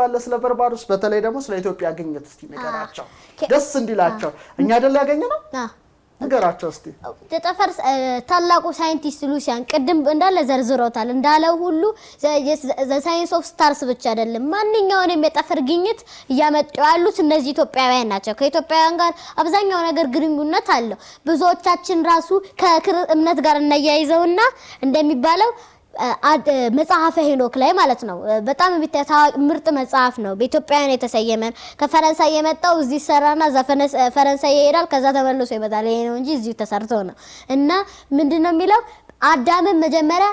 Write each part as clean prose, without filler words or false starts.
ታስባለህ ስለ በርባሮስ በተለይ ደግሞ ስለ ኢትዮጵያ ግኝት እስቲ ንገራቸው ደስ እንዲላቸው እኛ አይደል ያገኘነው ንገራቸው እስቲ ተጠፈር ታላቁ ሳይንቲስት ሉሲያን ቅድም እንዳለ ዘርዝሮታል እንዳለው ሁሉ ዘ ሳይንስ ኦፍ ስታርስ ብቻ አይደለም ማንኛውንም የጠፈር ግኝት እያመጡ ያሉት እነዚህ ኢትዮጵያውያን ናቸው ከኢትዮጵያውያን ጋር አብዛኛው ነገር ግንኙነት አለው ብዙዎቻችን ራሱ ከእምነት ጋር እናያይዘውና እንደሚባለው መጽሐፈ ሄኖክ ላይ ማለት ነው በጣም ምርጥ መጽሐፍ ነው በኢትዮጵያውያን የተሰየመ ከፈረንሳይ የመጣው እዚህ ሰራና ፈረንሳይ ይሄዳል ከዛ ተመልሶ ይመጣል ይሄ ነው እንጂ እዚህ ተሰርቶ ነው እና ምንድነው የሚለው አዳም መጀመሪያ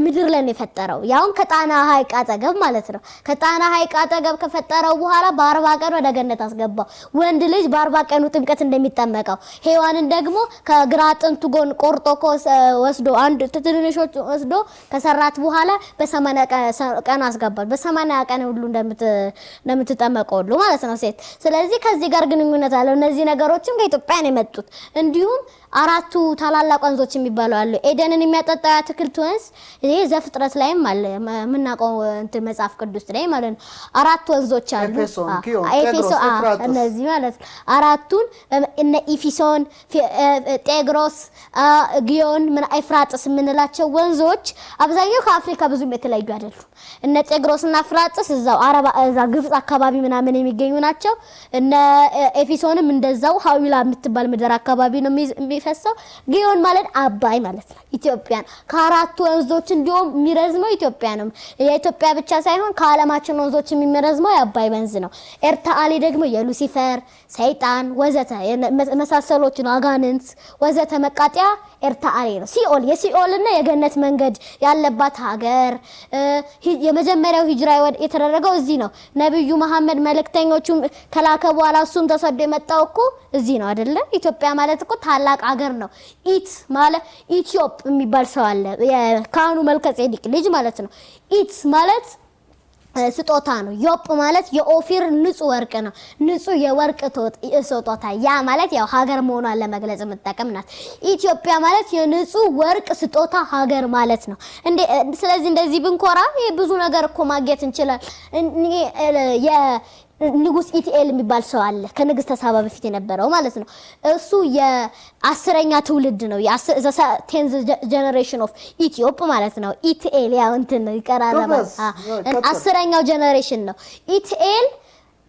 ምድር ላይ የፈጠረው ያውን ከጣና ሐይቅ አጠገብ ማለት ነው ከጣና ሐይቅ አጠገብ ከፈጠረው በኋላ በ40 ቀን ወደ ገነት አስገባው ወንድ ልጅ በ40 ቀኑ ጥምቀት እንደሚጠመቀው ሔዋንን ደግሞ ከግራ አጥንቱ ጎን ቆርጦ ወስዶ አንድ ትንንሾች ወስዶ ከሰራት በኋላ በ80 ቀን አስገባል በ80 ቀን ሁሉ እንደምትጠመቀው ሁሉ ማለት ነው ሴት ስለዚህ ከዚህ ጋር ግንኙነት አለው እነዚህ ነገሮችም ከኢትዮጵያ ነው የመጡት እንዲሁም አራቱ ታላላቅ ወንዞች የሚባሉ አሉ ኤደንን የሚያጠጣው አትክልት ወንዝ ይሄ ዘፍጥረት ላይም አለ ምናቀው እንት መጽሐፍ ቅዱስ ላይ ማለት ነው አራት ወንዞች አሉ ኤፌሶን እነዚህ ማለት አራቱን እነ ኢፊሶን ጤግሮስ ጊዮን ምን ኤፍራጥስ ምንላቸው ወንዞች አብዛኛው ከአፍሪካ ብዙም የተለዩ አይደሉም እነ ጤግሮስና ኤፍራጥስ እዛው አረባ እዛ ግብጽ አካባቢ ምናምን የሚገኙ ናቸው እነ ኤፊሶንም እንደዛው ሐዊላ የምትባል ምድር አካባቢ ነው የሚፈሰው ጊዮን ማለት አባይ ማለት ነው ኢትዮጵያን ከአራቱ ወንዞች እንዲሁም የሚረዝመው ኢትዮጵያ ነው የኢትዮጵያ ብቻ ሳይሆን ከዓለማችን ወንዞች የሚረዝመው የአባይ ወንዝ ነው ኤርታአሊ ደግሞ የሉሲፈር ሰይጣን ወዘተ መሳሰሎች አጋንንት ወዘተ መቃጠያ ኤርታአሊ ነው ሲኦል የሲኦልና የገነት መንገድ ያለባት ሀገር የመጀመሪያው ሂጅራ የተደረገው እዚህ ነው ነብዩ መሐመድ መልእክተኞቹ ከላከ በኋላ እሱም ተሰዶ የመጣው እኮ እዚህ ነው አይደለ ኢትዮጵያ ማለት እኮ ታላቅ ሀገር ነው ኢት ማለት ኢትዮጵ የሚባል ሰው አለ የካህኑ መልከጼዴቅ ልጅ ማለት ነው ኢት ማለት ስጦታ ነው ዮፕ ማለት የኦፊር ንጹህ ወርቅ ነው ንጹህ የወርቅ ስጦታ ያ ማለት ያው ሀገር መሆኗን ለመግለጽ መጠቀምናት ኢትዮጵያ ማለት የንጹህ ወርቅ ስጦታ ሀገር ማለት ነው እንዴ ስለዚህ እንደዚህ ብንኮራ ብዙ ነገር እኮ ማግኘት እንችላለን ንጉስ ኢቲኤል የሚባል ሰው አለ ከንግስተ ሳባ በፊት የነበረው ማለት ነው እሱ የ10ኛ ትውልድ ነው የ10th generation of Ethiopia ማለት ነው ኢቲኤል ያው እንትን ይቀራረባል 10ኛው ጀነሬሽን ነው ኢቲኤል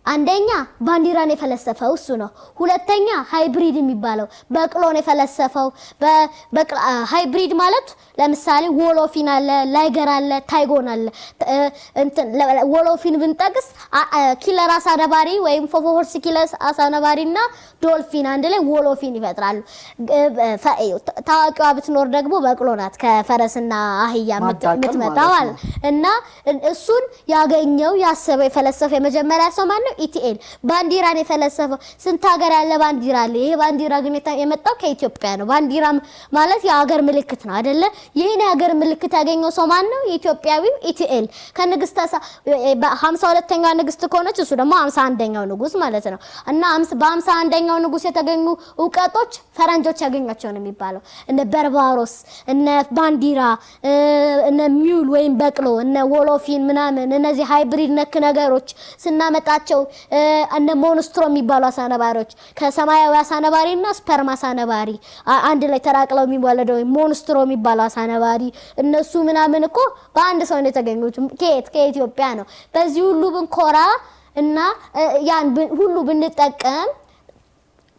አንደኛ ባንዲራን የፈለሰፈው እሱ ነው ሁለተኛ ሃይብሪድ የሚባለው በቅሎን የፈለሰፈው ሃይብሪድ ማለት ለምሳሌ ወሎፊን አለ ላይገር አለ ታይጎን አለ እንትን ወሎፊን ብንጠቅስ ኪለር አሳነባሪ ወይም ፎፎርስ ኪለር አሳነባሪና ዶልፊን አንድ ላይ ወሎፊን ይፈጥራሉ ታዋቂዋ ብትኖር ደግሞ በቅሎ ናት ከፈረስና አህያ የምትመጣው እና እሱን ያገኘው ያሰበው የፈለሰፈ የመጀመሪያ ሰው ማለት ኢቲኤል ባንዲራን የፈለሰፈው ስንት ሀገር ያለ ባንዲራ አለ ይሄ ባንዲራ ግን የመጣው ከኢትዮጵያ ነው ባንዲራ ማለት የሀገር ምልክት ነው አይደለ ይሄን የሀገር ምልክት ያገኘው ሰው ማን ነው ኢትዮጵያዊው ኢቲኤል ከንግስተ 52ኛው ንግስት ከሆነች እሱ ደግሞ 51ኛው ንጉስ ማለት ነው እና በ51ኛው ንጉስ የተገኙ ዕውቀቶች ፈረንጆች ያገኛቸው ነው የሚባለው እነ በርባሮስ እነ ባንዲራ እነ ሚውል ወይም በቅሎ እነ ወሎፊን ምናምን እነዚህ ሃይብሪድ ነክ ነገሮች ስናመጣቸው እነ ሞንስትሮ የሚባሉ አሳነባሪዎች ከሰማያዊ አሳነባሪና ስፐርም አሳነባሪ አንድ ላይ ተራቅለው የሚወለደው ሞንስትሮ የሚባሉ አሳነባሪ እነሱ ምናምን እኮ በአንድ ሰው ነው የተገኙት ከኢትዮጵያ ነው በዚህ ሁሉ ብንኮራ እና ያን ሁሉ ብንጠቀም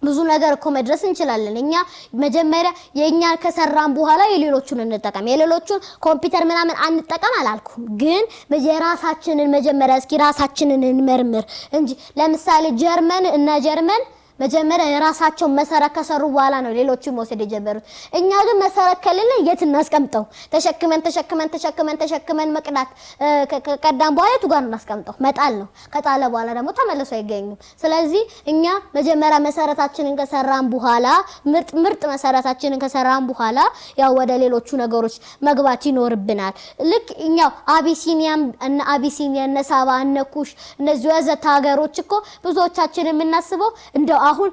ብዙ ነገር እኮ መድረስ እንችላለን እኛ መጀመሪያ የኛ ከሰራን በኋላ የሌሎቹን እንጠቀም የሌሎቹን ኮምፒውተር ምናምን አንጠቀም አላልኩም ግን የራሳችንን መጀመሪያ እስኪ ራሳችንን እንመርምር እንጂ ለምሳሌ ጀርመን መጀመሪያ የራሳቸው መሰረት ከሰሩ በኋላ ነው ሌሎቹ መውሰድ የጀመሩት እኛ ግን መሰረት ከሌለ የት እናስቀምጠው ተሸክመን መቅዳት ከቀዳም በኋላ የቱ ጋር እናስቀምጠው መጣል ነው ከጣለ በኋላ ደግሞ ተመልሶ አይገኝም ስለዚህ እኛ መጀመሪያ መሰረታችንን ከሰራን በኋላ ምርጥ መሰረታችንን ከሰራን በኋላ ያው ወደ ሌሎቹ ነገሮች መግባት ይኖርብናል ልክ እኛው አቢሲኒያ እነ ሳባ እነ ኩሽ እነዚህ ወዘተ ሀገሮች እኮ ብዙዎቻችን የምናስበው እንደው አሁን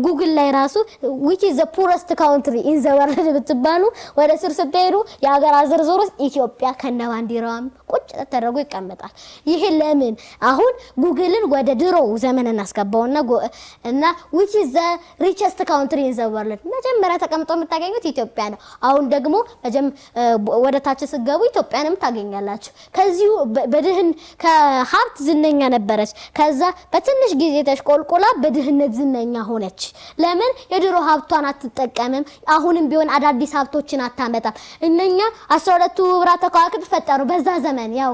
ጉግል ላይ ራሱ which is the poorest country in the world ብትባሉ ወደ ስር ስትሄዱ የሀገር ዝርዝር ውስጥ ኢትዮጵያ ከነባንዲራዋም ቁጭ ተደርጎ ይቀመጣል። ይሄ ለምን አሁን ጉግልን ወደ ድሮ ዘመን እናስገባውና እና which is the richest country in the world መጀመሪያ ተቀምጦ የምታገኙት ኢትዮጵያ ነው። አሁን ደግሞ ወደ ታች ስትገቡ ኢትዮጵያንም ታገኛላችሁ። ከዚሁ በድህን ከሀብት ዝነኛ ነበረች። ከዛ በትንሽ ጊዜ ተሽቆልቆላ በድህነት ዝነኛ ሆነች። ለምን የድሮ ሀብቷን አትጠቀምም? አሁንም ቢሆን አዳዲስ ሀብቶችን አታመጣም። እነኛ 12ቱ ህብረተ ከዋክብት ፈጠሩ በዛ ዘመን። ያው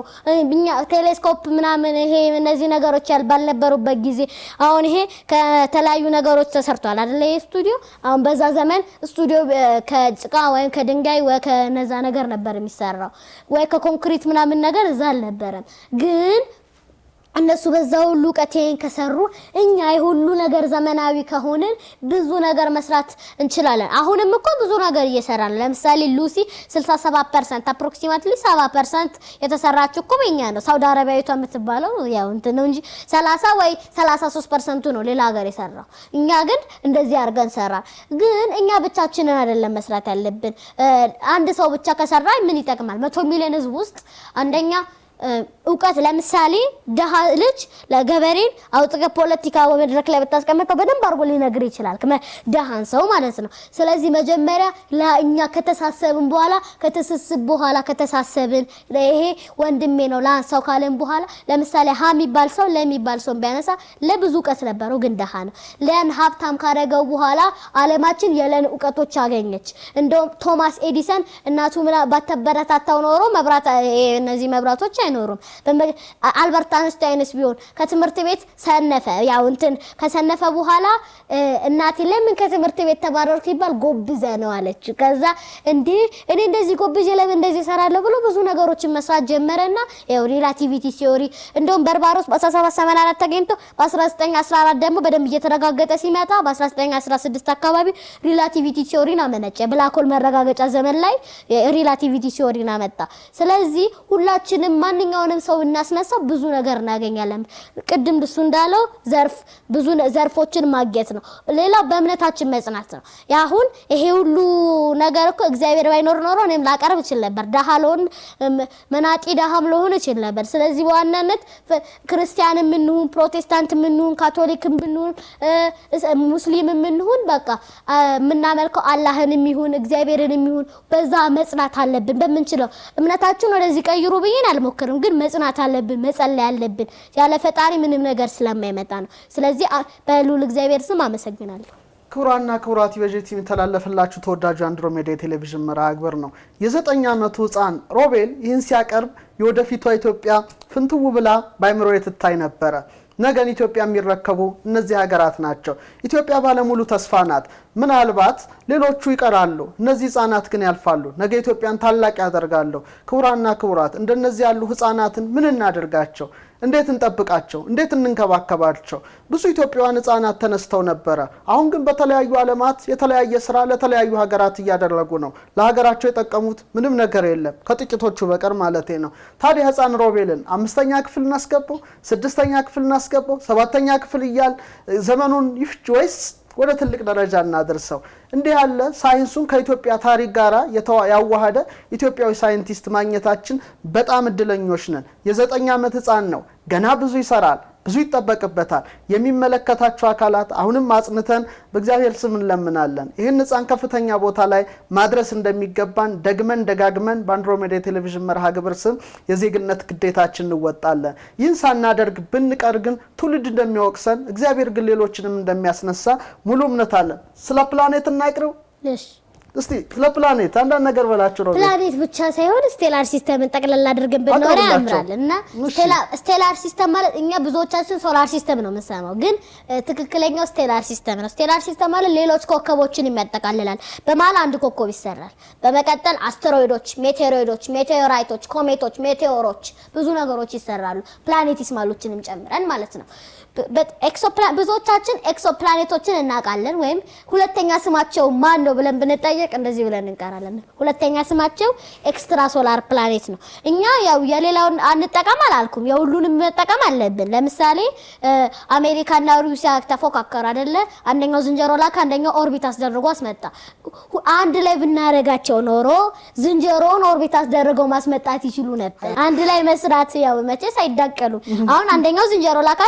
እኛ ቴሌስኮፕ ምናምን ይሄ እነዚህ ነገሮች ባልነበሩበት ጊዜ አሁን ይሄ ከተለያዩ ነገሮች ተሰርቷል አይደል? ይሄ ስቱዲዮ አሁን በዛ ዘመን ስቱዲዮ ከጭቃ ወይ ከድንጋይ ወይ ከነዛ ነገር ነበር የሚሰራው ወይ ከኮንክሪት ምናምን ነገር እዛ አልነበረም። ግን እነሱ በዛው ሁሉ ቀቴን ከሰሩ እኛ የሁሉ ነገር ዘመናዊ ከሆነን ብዙ ነገር መስራት እንችላለን። አሁንም እኮ ብዙ ነገር እየሰራን ለምሳሌ ሉሲ 67% approximately 70% የተሰራችው እኮ በእኛ ነው። ሳውዲ አረቢያዊቷ የምትባለው ያው እንትን ነው እንጂ 30 ወይ 33% ነው ሌላ ሀገር የሰራው። እኛ ግን እንደዚህ አድርገን ሰራን። ግን እኛ ብቻችንን አይደለም መስራት ያለብን። አንድ ሰው ብቻ ከሰራ ምን ይጠቅማል? 100 ሚሊዮን ህዝብ ውስጥ አንደኛ እውቀት ለምሳሌ ደሃ ልጅ ለገበሬን አውጥቀ ፖለቲካ ወመድረክ ላይ በታስቀምጠው በደንብ አርጎ ሊነግር ይችላል ደሃን ሰው ማለት ነው። ስለዚህ መጀመሪያ ለኛ ከተሳሰብን በኋላ ከተሳሰብን ይሄ ወንድሜ ነው ላንሳው ካለን በኋላ ለምሳሌ የሚባል ሰው ለሚባል ሰው ቢያነሳ ለብዙ እውቀት ነበረው ግን ደሃ ነው። ለን ሀብታም ካደረገው በኋላ ዓለማችን የለን እውቀቶች አገኘች። እንደውም ቶማስ ኤዲሰን እናቱ ባተበረታታው ኖሮ መብራት እነዚህ መብራቶች አይኖሩም። አልበርት አንስታይንስ ቢሆን ከትምህርት ቤት ሰነፈ። ያው እንትን ከሰነፈ በኋላ እናቴ ለምን ከትምህርት ቤት ተባረርክ ይባል ጎብዘ ነው አለች። ከዛ እኔ እንደዚህ ጎብዘ ለምን እንደዚህ ሰራለሁ ብሎ ብዙ ነገሮችን መስራት ጀመረና ያው ሪላቲቪቲ ቲዮሪ እንደውም በርባሮስ በ1784 ተገኝቶ በ1914 ደግሞ በደንብ እየተረጋገጠ ሲመጣ በ1916 አካባቢ ሪላቲቪቲ ቲዮሪን አመነጨ። ብላክ ሆል መረጋገጫ ዘመን ላይ ሪላቲቪቲ ቲዮሪን አመጣ። ስለዚህ ሁላችንም ማንኛውንም ሰው እናስነሳው ብዙ ነገር እናገኛለን። ቅድም እሱ እንዳለው ብዙ ዘርፎችን ማግኘት ነው። ሌላ በእምነታችን መጽናት ነው። ያሁን ይሄ ሁሉ ነገር እኮ እግዚአብሔር ባይኖር ኖሮ እኔም ላቀርብ እችል ነበር። ደሃሎን መናጢ ደሃም ለሆነ እችል ነበር። ስለዚህ በዋናነት ክርስቲያንም እንሁን ፕሮቴስታንትም እንሁን ካቶሊክም እንሁን ሙስሊምም እንሁን በቃ የምናመልከው አላህንም ይሁን እግዚአብሔርንም ይሁን በዛ መጽናት አለብን። በመንችለው እምነታችን ወደዚህ ቀይሩ ብዬን አልሞክርም። ግን መጽናት አለብን፣ መጸለይ አለብን። ያለ ፈጣሪ ምንም ነገር ስለማይመጣ ነው። ስለዚህ በሉል እግዚአብሔር ስም አመሰግናለሁ። ክቡራና ክቡራት ኢቢኤስ የሚተላለፍላችሁ ተወዳጁ አንድሮሜዳ የቴሌቪዥን መርሃ ግብር ነው። የ9 ዓመቱ ህፃን ሮቤል ይህን ሲያቀርብ የወደፊቷ ኢትዮጵያ ፍንትው ብላ ባይምሮ የትታይ ነበረ። ነገን ኢትዮጵያ የሚረከቡ እነዚህ ሀገራት ናቸው። ኢትዮጵያ ባለሙሉ ተስፋ ናት። ምናልባት ሌሎቹ ይቀራሉ፣ እነዚህ ህፃናት ግን ያልፋሉ። ነገ ኢትዮጵያን ታላቅ ያደርጋሉ። ክቡራና ክቡራት እንደነዚህ ያሉ ህፃናትን ምን እናደርጋቸው? እንዴት እንጠብቃቸው? እንዴት እንንከባከባቸው? ብዙ ኢትዮጵያውያን ህፃናት ተነስተው ነበረ። አሁን ግን በተለያዩ ዓለማት የተለያየ ስራ ለተለያዩ ሀገራት እያደረጉ ነው። ለሀገራቸው የጠቀሙት ምንም ነገር የለም ከጥቂቶቹ በቀር ማለቴ ነው። ታዲያ ህፃን ሮቤልን 5ኛ ክፍል እናስገባው፣ 6ኛ ክፍል እናስገባው፣ 7ኛ ክፍል እያል ዘመኑን ይፍጅ ወይስ ወደ ትልቅ ደረጃ እናደርሰው? እንዲህ ያለ ሳይንሱን ከኢትዮጵያ ታሪክ ጋራ ያዋሃደ ኢትዮጵያዊ ሳይንቲስት ማግኘታችን በጣም እድለኞች ነን። የ9 ዓመት ህፃን ነው። ገና ብዙ ይሰራል፣ ብዙ ይጠበቅበታል። የሚመለከታቸው አካላት አሁንም አጽንተን በእግዚአብሔር ስም እንለምናለን። ይህን ህፃን ከፍተኛ ቦታ ላይ ማድረስ እንደሚገባን ደግመን ደጋግመን በአንድሮሜዳ ቴሌቪዥን መርሃ ግብር ስም የዜግነት ግዴታችን እንወጣለን። ይህን ሳናደርግ ብንቀር ግን ትውልድ እንደሚወቅሰን እግዚአብሔር ግን ሌሎችንም እንደሚያስነሳ ሙሉ እምነት አለን። ስለ ፕላኔት እናይቅረው። እስቲ ስለ ፕላኔት አንዳንድ ነገር በላችሁ ነው። ፕላኔት ብቻ ሳይሆን ስቴላር ሲስተምን ጠቅለል አድርገን ብንወራ ያምራል። እና ስቴላር ሲስተም ማለት እኛ ብዙዎቻችን ሶላር ሲስተም ነው የምንሰማው፣ ግን ትክክለኛው ስቴላር ሲስተም ነው። ስቴላር ሲስተም ማለት ሌሎች ኮከቦችን የሚያጠቃልላል። በመሃል አንድ ኮከብ ይሰራል። በመቀጠል አስተሮይዶች፣ ሜቴሮይዶች፣ ሜቴዮራይቶች፣ ኮሜቶች፣ ሜቴዎሮች ብዙ ነገሮች ይሰራሉ። ፕላኔቲስማሎችንም ጨምረን ማለት ነው። ብዙዎቻችን ኤክሶፕላኔቶችን እናውቃለን። ወይም ሁለተኛ ስማቸው ማን ነው ብለን ብንጠይቅ ስንጠየቅ እንደዚህ ብለን እንቀራለን። ሁለተኛ ስማቸው ኤክስትራ ሶላር ፕላኔት ነው። እኛ ያው የሌላውን አንጠቀም አላልኩም፣ የሁሉንም መጠቀም አለብን። ለምሳሌ አሜሪካና ሩሲያ ተፎካከሩ አይደለ? አንደኛው ዝንጀሮ ላከ፣ አንደኛው ኦርቢት አስደርጎ አስመጣ። አንድ ላይ ብናረጋቸው ኖሮ ዝንጀሮውን ኦርቢት አስደርገው ማስመጣት ይችሉ ነበር። አንድ ላይ መስራት ያው መቼስ አይዳቀሉ። አሁን አንደኛው ዝንጀሮ ላከ